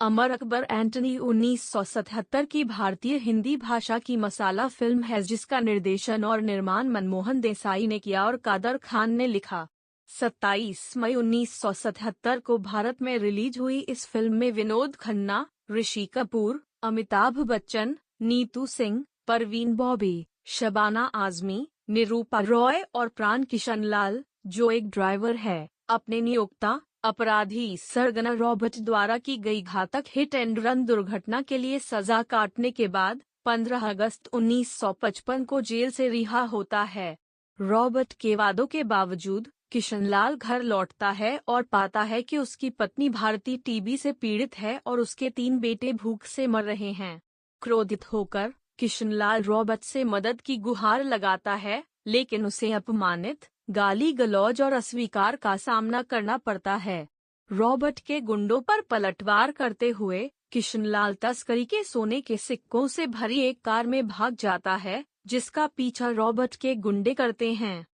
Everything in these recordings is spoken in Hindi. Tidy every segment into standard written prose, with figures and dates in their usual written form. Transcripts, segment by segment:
अमर अकबर एंटनी 1977 की भारतीय हिंदी भाषा की मसाला फिल्म है जिसका निर्देशन और निर्माण मनमोहन देसाई ने किया और कादर खान ने लिखा। 27 मई 1977 को भारत में रिलीज हुई इस फिल्म में विनोद खन्ना, ऋषि कपूर, अमिताभ बच्चन, नीतू सिंह, परवीन बॉबी, शबाना आजमी, निरूपा रॉय और प्राण किशन लाल, जो एक ड्राइवर है, अपने नियोक्ता अपराधी सरगना रॉबर्ट द्वारा की गई घातक हिट एंड रन दुर्घटना के लिए सजा काटने के बाद 15 अगस्त 1955 को जेल से रिहा होता है। रॉबर्ट के वादों के बावजूद किशनलाल घर लौटता है और पाता है कि उसकी पत्नी भारती टीबी से पीड़ित है और उसके 3 बेटे भूख से मर रहे हैं। क्रोधित होकर किशनलाल रॉबर्ट से मदद की गुहार लगाता है, लेकिन उसे अपमानित, गाली गलौज और अस्वीकार का सामना करना पड़ता है। रॉबर्ट के गुंडों पर पलटवार करते हुए किशनलाल तस्करी के सोने के सिक्कों से भरी एक कार में भाग जाता है, जिसका पीछा रॉबर्ट के गुंडे करते हैं।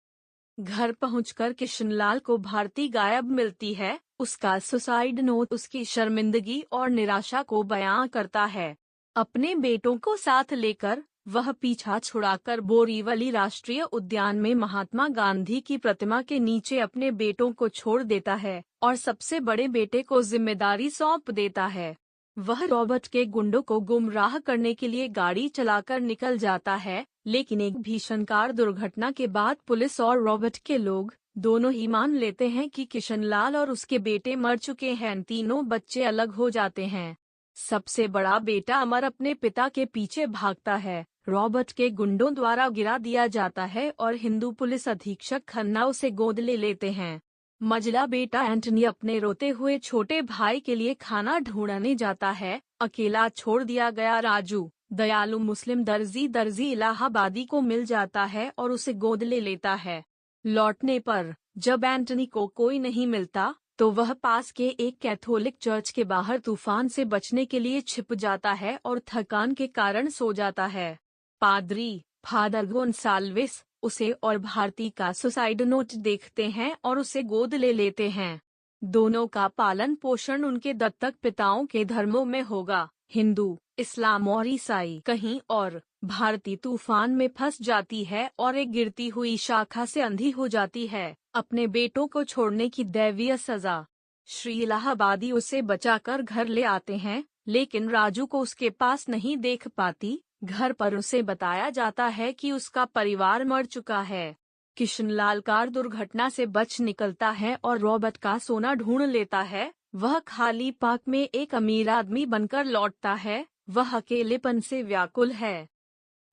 घर पहुंचकर किशनलाल को भारती गायब मिलती है। उसका सुसाइड नोट उसकी शर्मिंदगी और निराशा को बयां करता है। अपने बेटों को साथ लेकर वह पीछा छुड़ाकर बोरीवली राष्ट्रीय उद्यान में महात्मा गांधी की प्रतिमा के नीचे अपने बेटों को छोड़ देता है और सबसे बड़े बेटे को जिम्मेदारी सौंप देता है। वह रॉबर्ट के गुंडों को गुमराह करने के लिए गाड़ी चलाकर निकल जाता है, लेकिन एक भीषण कार दुर्घटना के बाद पुलिस और रॉबर्ट के लोग दोनों ही मान लेते हैं कि किशनलाल और उसके बेटे मर चुके हैं। तीनों बच्चे अलग हो जाते हैं। सबसे बड़ा बेटा अमर अपने पिता के पीछे भागता है, रॉबर्ट के गुंडों द्वारा गिरा दिया जाता है और हिंदू पुलिस अधीक्षक खन्ना उसे गोद ले लेते हैं। मझला बेटा एंटनी अपने रोते हुए छोटे भाई के लिए खाना ढूंढने जाता है। अकेला छोड़ दिया गया राजू, दयालु मुस्लिम दर्जी इलाहाबादी को मिल जाता है और उसे गोद ले लेता है। लौटने पर जब एंटनी को कोई नहीं मिलता तो वह पास के एक कैथोलिक चर्च के बाहर तूफान से बचने के लिए छिप जाता है और थकान के कारण सो जाता है। पादरी फादर गोन्साल्विस उसे और भारती का सुसाइड नोट देखते हैं और उसे गोद ले लेते हैं। दोनों का पालन पोषण उनके दत्तक पिताओं के धर्मों में होगा, हिंदू, इस्लाम और ईसाई कहीं और। भारती तूफान में फंस जाती है और एक गिरती हुई शाखा से अंधी हो जाती है, अपने बेटों को छोड़ने की दैवीय सजा। श्री इलाहाबादी उसे बचाकर घर ले आते हैं, लेकिन राजू को उसके पास नहीं देख पाती। घर पर उसे बताया जाता है कि उसका परिवार मर चुका है। किशनलाल कार दुर्घटना से बच निकलता है और रॉबर्ट का सोना ढूंढ लेता है। वह खाली पार्क में एक अमीर आदमी बनकर लौटता है। वह अकेलेपन से व्याकुल है।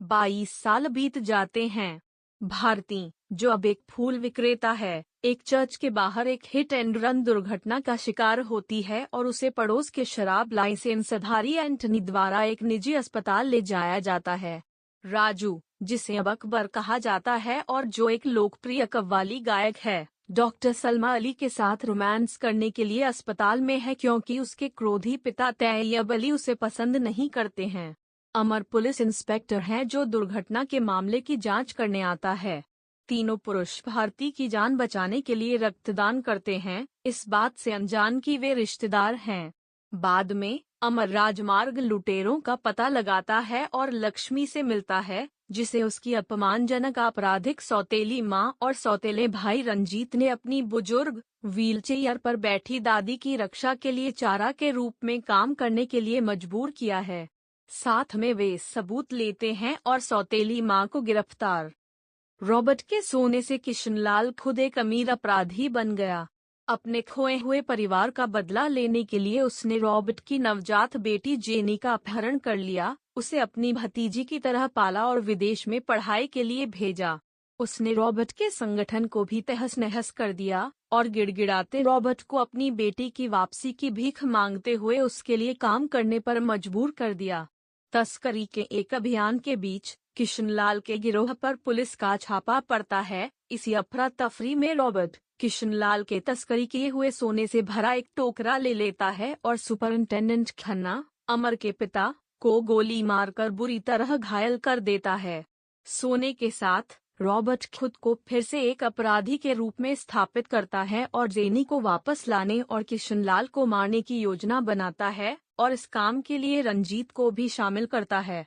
22 साल बीत जाते हैं। भारती, जो अब एक फूल विक्रेता है, एक चर्च के बाहर एक हिट एंड रन दुर्घटना का शिकार होती है और उसे पड़ोस के शराब लाइसेंसधारी एंटनी द्वारा एक निजी अस्पताल ले जाया जाता है। राजू, जिसे अब अकबर कहा जाता है और जो एक लोकप्रिय कव्वाली गायक है, डॉक्टर सलमा अली के साथ रोमांस करने के लिए अस्पताल में है क्योंकि उसके क्रोधी पिता तैयब अली उसे पसंद नहीं करते हैं। अमर पुलिस इंस्पेक्टर है जो दुर्घटना के मामले की जांच करने आता है। तीनों पुरुष भारती की जान बचाने के लिए रक्तदान करते हैं, इस बात से अनजान कि वे रिश्तेदार हैं। बाद में अमर राजमार्ग लुटेरों का पता लगाता है और लक्ष्मी से मिलता है, जिसे उसकी अपमानजनक आपराधिक सौतेली मां और सौतेले भाई रंजीत ने अपनी बुजुर्ग व्हीलचेयर पर बैठी दादी की रक्षा के लिए चारा के रूप में काम करने के लिए मजबूर किया है। साथ में वे सबूत लेते हैं और सौतेली मां को गिरफ्तार। रॉबर्ट के सोने से किशनलाल खुद एक अमीर अपराधी बन गया। अपने खोए हुए परिवार का बदला लेने के लिए उसने रॉबर्ट की नवजात बेटी जेनी का अपहरण कर लिया, उसे अपनी भतीजी की तरह पाला और विदेश में पढ़ाई के लिए भेजा। उसने रॉबर्ट के संगठन को भी तहस नहस कर दिया और गिड़गिड़ाते रॉबर्ट को अपनी बेटी की वापसी की भीख मांगते हुए उसके लिए काम करने पर मजबूर कर दिया। तस्करी के एक अभियान के बीच किशनलाल के गिरोह पर पुलिस का छापा पड़ता है। इसी अफरा तफरी में रॉबर्ट किशनलाल के तस्करी किए हुए सोने से भरा एक टोकरा ले लेता है और सुपरिंटेंडेंट खन्ना, अमर के पिता, को गोली मारकर बुरी तरह घायल कर देता है। सोने के साथ रॉबर्ट खुद को फिर से एक अपराधी के रूप में स्थापित करता है और जेनी को वापस लाने और किशनलाल को मारने की योजना बनाता है और इस काम के लिए रंजीत को भी शामिल करता है।